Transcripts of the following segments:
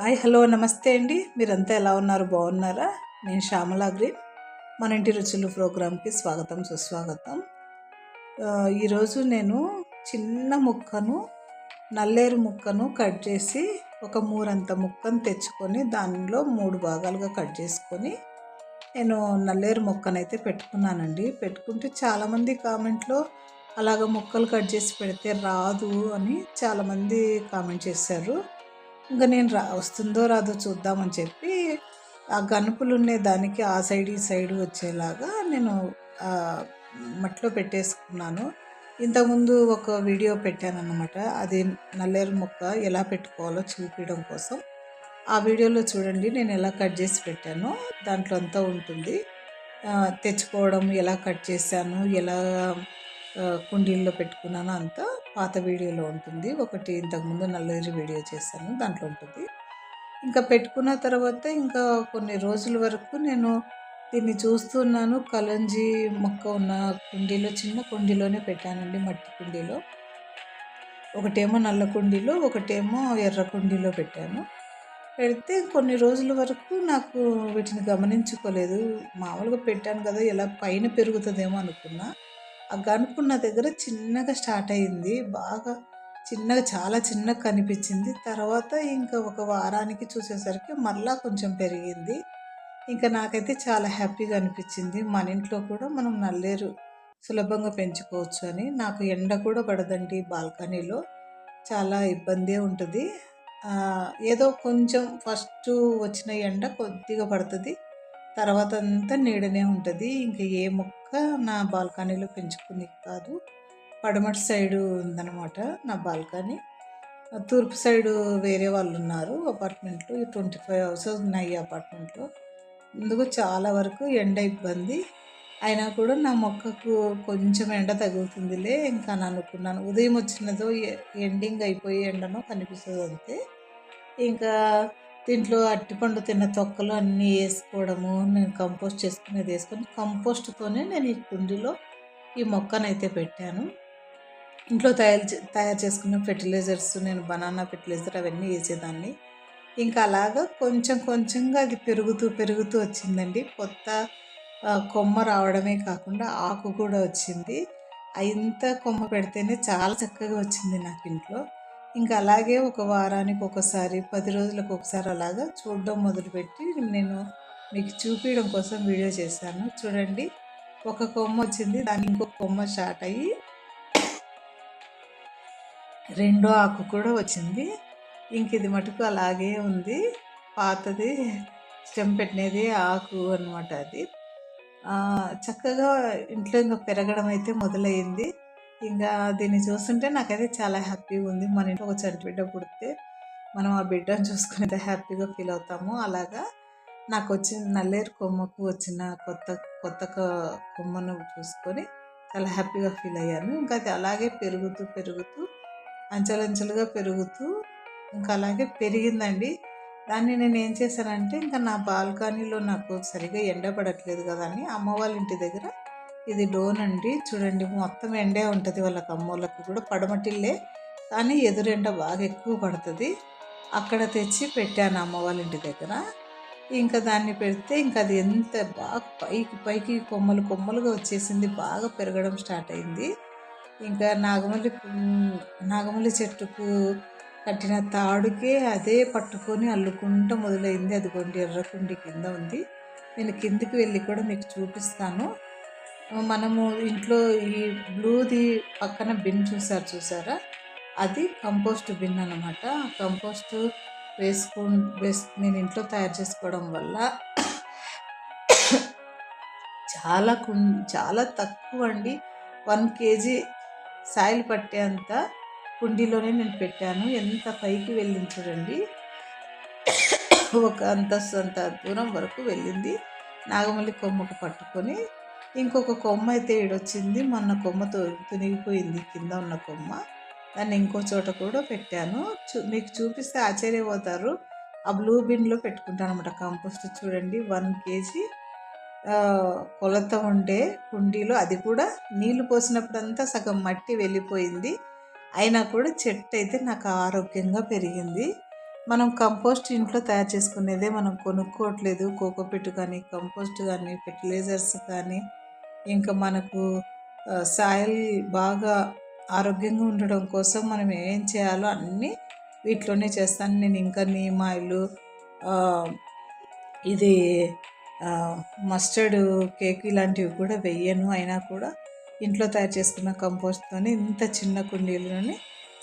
Hi hello నమస్తే అండి. మీరంతా ఎలా ఉన్నారు? బాగున్నారా? నేను శ్యామలా గ్రీన్. మన ఇంటి రుచులు ప్రోగ్రాంకి స్వాగతం సుస్వాగతం. ఈరోజు నేను చిన్న ముక్కను నల్లేరు ముక్కను కట్ చేసి ఒక మూరంత ముక్కను తెచ్చుకొని దానిలో 3 భాగాలుగా కట్ చేసుకొని నేను నల్లేరు ముక్కనైతే పెట్టుకున్నానండి. పెట్టుకుంటే చాలామంది కామెంట్లో అలాగ ముక్కలు కట్ చేసి పెడితే రాదు అని చాలామంది కామెంట్ చేశారు. ఇంకా నేను వస్తుందో రాదో చూద్దామని చెప్పి ఆ గనుపులు ఉండే దానికి ఆ సైడ్ ఈ సైడ్ వచ్చేలాగా నేను మట్టిలో పెట్టేసుకున్నాను. ఇంతకుముందు ఒక వీడియో పెట్టాను అన్నమాట. అది నల్లేరు మొక్క ఎలా పెట్టుకోవాలో చూపించడం కోసం. ఆ వీడియోలో చూడండి నేను ఎలా కట్ చేసి పెట్టానో దాంట్లో అంతా ఉంటుంది. తెచ్చుకోవడం ఎలా కట్ చేశాను, ఎలా కుండీల్లో పెట్టుకున్నాను అంతా పాత వీడియోలో ఉంటుంది. ఒకటి ఇంతకుముందు నల్లేరు వీడియో చేశాను, దాంట్లో ఉంటుంది. ఇంకా పెట్టుకున్న తర్వాత ఇంకా కొన్ని రోజుల వరకు నేను దీన్ని చూస్తున్నాను. కలంజీ మొక్క ఉన్న కుండీలో, చిన్న కుండీలోనే పెట్టానండి, మట్టి కుండీలో. ఒకటేమో నల్ల కుండీలో, ఒకటేమో ఎర్ర కుండీలో పెట్టాను. పెడితే కొన్ని రోజుల వరకు నాకు వీటిని గమనించుకోలేదు. మామూలుగా పెట్టాను కదా, ఎలా పైన పెరుగుతుందేమో అనుకున్నా. ఆ గనుపున్న దగ్గర చిన్నగా స్టార్ట్ అయింది. బాగా చిన్నగా, చాలా చిన్నగా కనిపించింది. తర్వాత ఇంకా ఒక వారానికి చూసేసరికి మళ్ళా కొంచెం పెరిగింది. ఇంకా నాకైతే చాలా హ్యాపీగా అనిపించింది. మన ఇంట్లో కూడా మనం నల్లేరు సులభంగా పెంచుకోవచ్చు అని. నాకు ఎండ కూడా పడదండి బాల్కనీలో, చాలా ఇబ్బందే ఉంటుంది. ఏదో కొంచెం ఫస్ట్ వచ్చిన ఎండ కొద్దిగా పడుతుంది, తర్వాత అంతా నీడనే ఉంటుంది. ఇంకా ఏ మొక్క నా బాల్కనీలో పెంచుకునే కాదు. పడమటి సైడు ఉందన్నమాట నా బాల్కనీ. తూర్పు సైడు వేరే వాళ్ళు ఉన్నారు అపార్ట్మెంట్లో. 25 హౌసెస్ ఉన్నాయి అపార్ట్మెంట్లో. అందుకు చాలా వరకు ఎండ ఇబ్బంది. అయినా కూడా నా మొక్కకు కొంచెం ఎండ తగులుతుందిలే ఇంకా అని అనుకున్నాను. ఉదయం వచ్చినదో ఎండింగ్ అయిపోయే ఎండనో కనిపిస్తుంది అంతే. ఇంకా దీంట్లో అరటిపండు తిన్న తొక్కలు అన్నీ వేసుకోవడము, నేను కంపోస్ట్ చేసుకునేది వేసుకొని కంపోస్ట్తోనే నేను ఈ కుండీలో ఈ మొక్కనైతే పెట్టాను. ఇంట్లో తయారు చేసుకున్న ఫెర్టిలైజర్స్, నేను బనానా ఫెర్టిలైజర్ అవన్నీ వేసేదాన్ని. ఇంకా అలాగా కొంచెం కొంచెంగా అది పెరుగుతూ వచ్చిందండి. కొత్త కొమ్మ రావడమే కాకుండా ఆకు కూడా వచ్చింది. ఇంత కొమ్మ పెడితేనే చాలా చక్కగా వచ్చింది నాకు ఇంట్లో. ఇంకా అలాగే ఒక వారానికి ఒకసారి, 10 రోజులకు ఒకసారి అలాగా చూడడం మొదలుపెట్టి నేను మీకు చూపించడం కోసం వీడియో చేశాను. చూడండి, ఒక కొమ్మ వచ్చింది, దానికి ఇంకొక కొమ్మ స్టార్ట్ అయ్యి రెండో ఆకు కూడా వచ్చింది. ఇంక ఇది మటుకు అలాగే ఉంది. పాతది స్టెమ్ పెట్టినది ఆకు అనమాట అది. చక్కగా ఇంట్లో ఇంకా పెరగడం అయితే మొదలైంది. ఇంకా దీన్ని చూస్తుంటే నాకైతే చాలా హ్యాపీగా ఉంది. మన ఇంట్లో ఒక చంటి బిడ్డ పుడితే మనం ఆ బిడ్డను చూసుకునేది హ్యాపీగా ఫీల్ అవుతాము. అలాగా నాకు వచ్చిన నల్లేరు కొమ్మకు వచ్చిన కొత్త కొమ్మను చూసుకొని చాలా హ్యాపీగా ఫీల్ అయ్యాను. ఇంకా అది అలాగే పెరుగుతూ అంచెలంచెలుగా పెరుగుతూ ఇంకా అలాగే పెరిగిందండి. దాన్ని నేను ఏం చేశానంటే, ఇంకా నా బాల్కనీలో నాకు సరిగా ఎండ పడట్లేదు కదా అని అమ్మ వాళ్ళ ఇంటి దగ్గర, ఇది డోన్ అండి చూడండి, మొత్తం ఎండే ఉంటుంది వాళ్ళకి, అమ్మోళ్ళకి కూడా పడమటిల్లే కానీ ఎదురెండ బాగా ఎక్కువ పడుతుంది. అక్కడ తెచ్చి పెట్టాను అమ్మ వాళ్ళ ఇంటి దగ్గర. ఇంకా దాన్ని పెడితే ఇంకా అది ఎంత బాగా పైకి కొమ్మలుగా వచ్చేసింది, బాగా పెరగడం స్టార్ట్ అయింది. ఇంకా నాగమల్లి చెట్టుకు కట్టిన తాడుకే అదే పట్టుకొని అల్లుకుంటూ మొదలైంది. అదిగోండి ఎర్రకుండి కింద ఉంది. నేను కిందికి వెళ్ళి కూడా మీకు చూపిస్తాను. మనము ఇంట్లో ఈ బ్లూది పక్కన బిన్ చూసారా, అది కంపోస్ట్ బిన్ అన్నమాట. కంపోస్ట్ నేను ఇంట్లో తయారు చేసుకోవడం వల్ల చాలా తక్కువ అండి. 1 kg సాయిల్ పట్టేంత కుండీలోనే నేను పెట్టాను. ఎంత పైకి వెళ్ళింది చూడండి, ఒక అంత దూరం వరకు వెళ్ళింది. నాగమల్లి కొమ్మకు పట్టుకొని ఇంకొక కొమ్మ అయితే ఈడొచ్చింది. మొన్న కొమ్మతో తునిగిపోయింది కింద ఉన్న కొమ్మ. దాన్ని ఇంకో చోట కూడా పెట్టాను. మీకు చూపిస్తే ఆశ్చర్యపోతారు. ఆ బ్లూ బిన్లో పెట్టుకుంటాను అనమాట కంపోస్ట్. చూడండి, 1 kg కొలత ఉండే కుండీలో, అది కూడా నీళ్లు పోసినప్పుడంతా సగం మట్టి వెళ్ళిపోయింది. అయినా కూడా చెట్టు అయితే నాకు ఆరోగ్యంగా పెరిగింది. మనం కంపోస్ట్ ఇంట్లో తయారు చేసుకునేదే మనం కొనుక్కోవట్లేదు. కోకోపీట్ కానీ, కంపోస్ట్ కానీ, ఫెర్టిలైజర్స్ కానీ, ఇంకా మనకు సాయిల్ బాగా ఆరోగ్యంగా ఉండడం కోసం మనం ఏం చేయాలో అన్నీ వీటిలోనే చేస్తాను. నేను ఇంకా నీమ్ ఆయిల్, ఇది మస్టర్డ్ కేక్ ఇలాంటివి కూడా వెయ్యను. అయినా కూడా ఇంట్లో తయారు చేసుకున్న కంపోస్ట్తోని ఇంత చిన్న కుండీలోని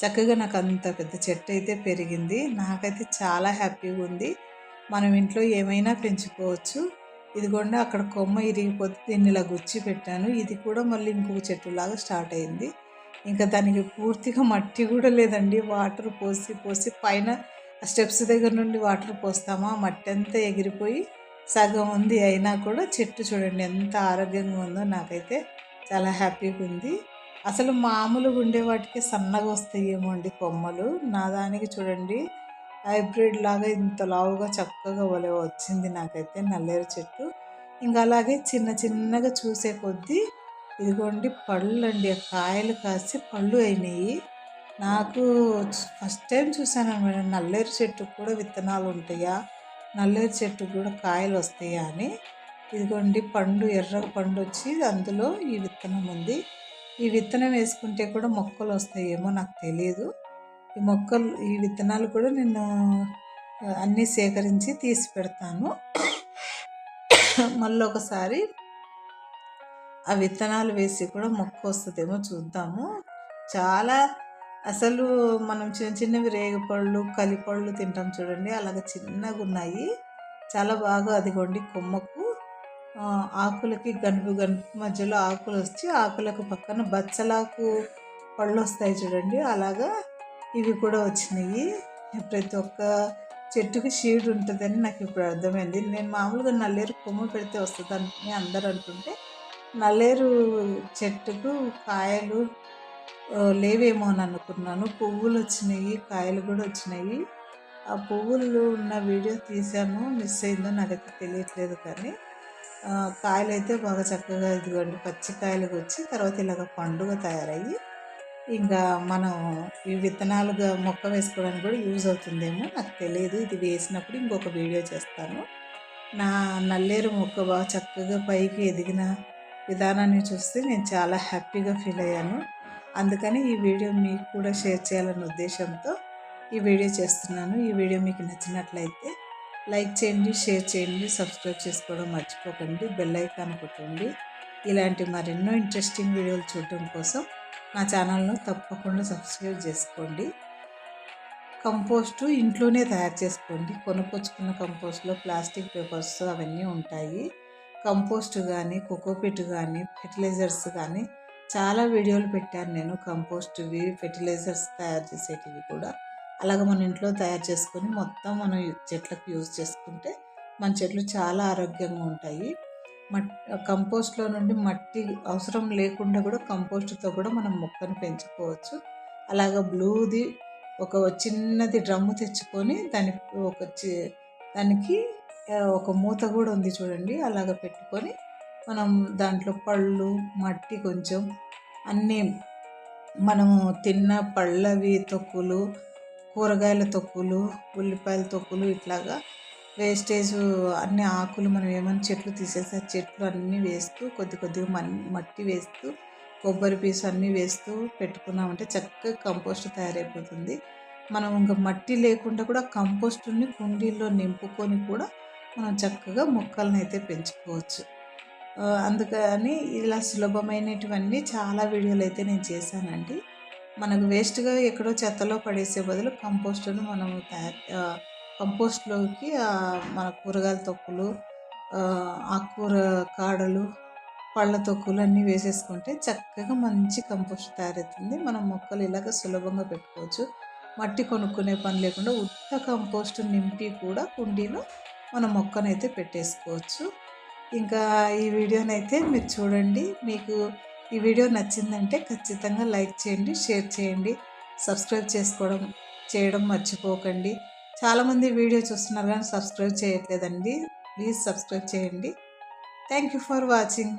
చక్కగా నాకు అంత పెద్ద చెట్టు అయితే పెరిగింది. నాకైతే చాలా హ్యాపీగా ఉంది. మనం ఇంట్లో ఏమైనా పెంచుకోవచ్చు. ఇదిగోండి అక్కడ కొమ్మ ఇరిగిపోతే దీన్ని ఇలా గుచ్చి పెట్టాను. ఇది కూడా మళ్ళీ ఇంకొక చెట్టులాగా స్టార్ట్ అయింది. ఇంకా దానికి పూర్తిగా మట్టి కూడా లేదండి. వాటర్ పోసి పోసి పైన స్టెప్స్ దగ్గర నుండి వాటర్ పోస్తామా మట్టి అంతా ఎగిరిపోయి సగం ఉంది. అయినా కూడా చెట్టు చూడండి ఎంత ఆరోగ్యంగా ఉందో. నాకైతే చాలా హ్యాపీగా ఉంది. అసలు మామూలుగా ఉండే వాటికి సన్నగా వస్తాయేమో అండి కొమ్మలు. నా దానికి చూడండి హైబ్రిడ్ లాగా ఇంత లావుగా చక్కగా ఒలే వచ్చింది నాకైతే నల్లేరు చెట్టు. ఇంకా అలాగే చిన్న చిన్నగా చూసే కొద్దీ ఇదిగోండి పళ్ళు అండి, కాయలు కాసి పళ్ళు అయినాయి. నాకు ఫస్ట్ టైం చూసాను అనమాట నల్లేరు చెట్టుకు కూడా విత్తనాలు ఉంటాయా, నల్లేరు చెట్టుకు కూడా కాయలు వస్తాయా అని. ఇదిగోండి పండు, ఎర్రగా పండు వచ్చి అందులో ఈ విత్తనం ఉంది. ఈ విత్తనం వేసుకుంటే కూడా మొక్కలు వస్తాయేమో నాకు తెలియదు. ఈ విత్తనాలు కూడా నేను అన్నీ సేకరించి తీసి పెడతాను. మళ్ళీ ఒకసారి ఆ విత్తనాలు వేసి కూడా మొక్క వస్తుందేమో చూద్దాము. చాలా అసలు మనం చిన్న చిన్నవి రేగిపళ్ళు, కలిపళ్ళు తింటాం చూడండి, అలాగే చిన్నగా ఉన్నాయి. చాలా బాగా అదిగోండి కొమ్మకు ఆకులకి గనుపు మధ్యలో ఆకులు వచ్చి ఆకులకు పక్కన బచ్చలాకు పళ్ళు వస్తాయి చూడండి, అలాగా ఇవి కూడా వచ్చినాయి. ప్రతి ఒక్క చెట్టుకి షీడ్ ఉంటుందని నాకు ఇప్పుడు అర్థమైంది. నేను మామూలుగా నల్లేరు కొమ్మ పెడితే వస్తుందని అందరూ అంటుంటే నల్లేరు చెట్టుకు కాయలు లేవేమో అని అనుకున్నాను. పువ్వులు వచ్చినాయి, కాయలు కూడా వచ్చినాయి. ఆ పువ్వులు ఉన్న వీడియో తీసాను, మిస్ అయిందో నాకైతే తెలియట్లేదు. కానీ కాయలు అయితే బాగా చక్కగా ఇదిగోండి పచ్చికాయలకు వచ్చి తర్వాత ఇలాగ పండుగ తయారయ్యి ఇంకా మనం ఈ విత్తనాలుగా మొక్క వేసుకోవడానికి కూడా యూజ్ అవుతుందేమో నాకు తెలియదు. ఇది వేసినప్పుడు ఇంకొక వీడియో చేస్తాను. నా నల్లేరు మొక్క బాగా చక్కగా పైకి ఎదిగిన విధానాన్ని చూస్తే నేను చాలా హ్యాపీగా ఫీల్ అయ్యాను. అందుకని ఈ వీడియో మీకు కూడా షేర్ చేయాలనే ఉద్దేశంతో ఈ వీడియో చేస్తున్నాను. ఈ వీడియో మీకు నచ్చినట్లయితే లైక్ చేయండి, షేర్ చేయండి, సబ్స్క్రైబ్ చేసుకోవడం మర్చిపోకండి, బెల్ ఐకాన్ కొట్టండి. ఇలాంటి మరెన్నో ఇంట్రెస్టింగ్ వీడియోలు చూడటం కోసం నా ఛానల్ను తప్పకుండా సబ్స్క్రైబ్ చేసుకోండి. కంపోస్టు ఇంట్లోనే తయారు చేసుకోండి. కొనుక్కొచ్చుకున్న కంపోస్ట్లో ప్లాస్టిక్ పేపర్స్ అవన్నీ ఉంటాయి. కంపోస్ట్ కానీ, కోకోపీట్ కానీ, ఫెర్టిలైజర్స్ కానీ చాలా వీడియోలు పెట్టాను నేను. కంపోస్ట్వి, ఫెర్టిలైజర్స్ తయారు చేసేటివి కూడా. అలాగే మన ఇంట్లో తయారు చేసుకొని మొత్తం మనం చెట్లకు యూజ్ చేసుకుంటే మన చెట్లు చాలా ఆరోగ్యంగా ఉంటాయి. కంపోస్ట్లో నుండి మట్టి అవసరం లేకుండా కూడా కంపోస్ట్తో కూడా మనం మొక్కను పెంచుకోవచ్చు. అలాగ బ్లూది ఒక చిన్నది డ్రమ్ము తెచ్చుకొని దానికి ఒక మూత కూడా ఉంది చూడండి, అలాగ పెట్టుకొని మనం దాంట్లో పళ్ళు, మట్టి కొంచెం అన్నీ మనము తిన్న పళ్ళవి తొక్కులు, కూరగాయల తొక్కులు, ఉల్లిపాయల తొక్కులు ఇట్లాగా వేస్టేజ్ అన్ని ఆకులు మనం ఏమైనా చెట్లు తీసేసి చెట్లు అన్నీ వేస్తూ కొద్ది కొద్దిగా మట్టి వేస్తూ కొబ్బరి పీసు అన్నీ వేస్తూ పెట్టుకున్నామంటే చక్కగా కంపోస్ట్ తయారైపోతుంది. మనం ఇంకా మట్టి లేకుండా కూడా కంపోస్ట్ని కుండీల్లో నింపుకొని కూడా మనం చక్కగా మొక్కలను అయితే పెంచుకోవచ్చు. అందుకని ఇలా సులభమైనటువన్నీ చాలా వీడియోలు అయితే నేను చేశానండి. మనకు వేస్ట్గా ఎక్కడో చెత్తలో పడేసే బదులు కంపోస్ట్ను మనము కంపోస్ట్లోకి మన కూరగాయల తొక్కులు, ఆకుకూర కాడలు, పళ్ళ తొక్కులు అన్నీ వేసేసుకుంటే చక్కగా మంచి కంపోస్ట్ తయారవుతుంది. మనం మొక్కలు ఇలాగ సులభంగా పెట్టుకోవచ్చు. మట్టి కొనుక్కునే పని లేకుండా ఉత్త కంపోస్ట్ నింపి కూడా కుండీలో మన మొక్కనైతే పెట్టేసుకోవచ్చు. ఇంకా ఈ వీడియోనైతే మీరు చూడండి. మీకు ఈ వీడియో నచ్చిందంటే ఖచ్చితంగా లైక్ చేయండి, షేర్ చేయండి, సబ్స్క్రైబ్ చేయడం మర్చిపోకండి. చాలామంది వీడియో చూస్తున్నారు కానీ సబ్స్క్రైబ్ చేయట్లేదండి. ప్లీజ్ సబ్స్క్రైబ్ చేయండి. Thank you for watching.